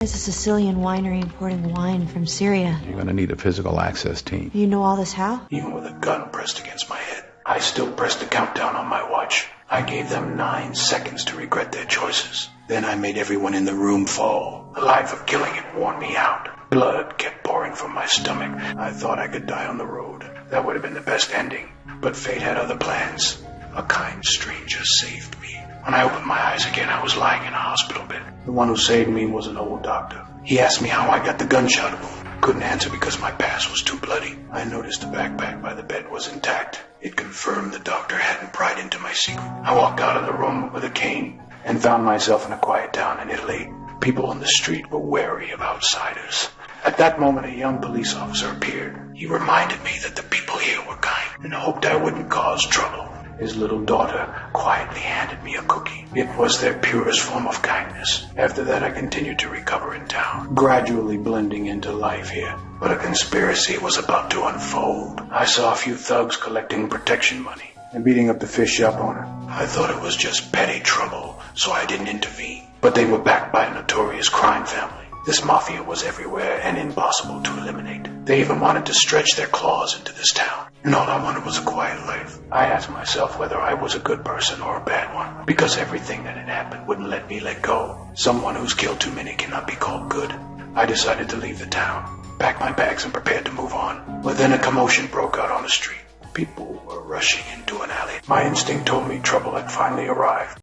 It's a Sicilian winery importing wine from Syria. You're gonna need a physical access team. You know all this how? Even with a gun pressed against my head, I still pressed the countdown on my watch. I gave them 9 seconds to regret their choices. Then I made everyone in the room fall. The life of killing it wore me out. Blood kept pouring from my stomach. I thought I could die on the road. That would have been the best ending. But fate had other plans. A kind stranger saved me. When I opened my eyes again, I was lying in a hospital bed. The one who saved me was an old doctor. He asked me how I got the gunshot wound. Couldn't answer because my past was too bloody. I noticed the backpack by the bed was intact. It confirmed the doctor hadn't pried into my secret. I walked out of the room with a cane and found myself in a quiet town in Italy. People on the street were wary of outsiders. At that moment, a young police officer appeared. He reminded me that the people here were kind and hoped I wouldn't cause trouble. His little daughter quietly handed me a cookie. It was their purest form of kindness. After that, I continued to recover in town, gradually blending into life here. But a conspiracy was about to unfold. I saw a few thugs collecting protection money and beating up the fish shop owner. I thought it was just petty trouble, so I didn't intervene. But they were backed by a notorious crime family. This mafia was everywhere and impossible to eliminate. They even wanted to stretch their claws into this town. And all I wanted was a quiet life. I asked myself whether I was a good person or a bad one, because everything that had happened wouldn't let me let go. Someone who's killed too many cannot be called good. I decided to leave the town, packed my bags and prepared to move on. But then a commotion broke out on the street. People were rushing into an alley. My instinct told me trouble had finally arrived.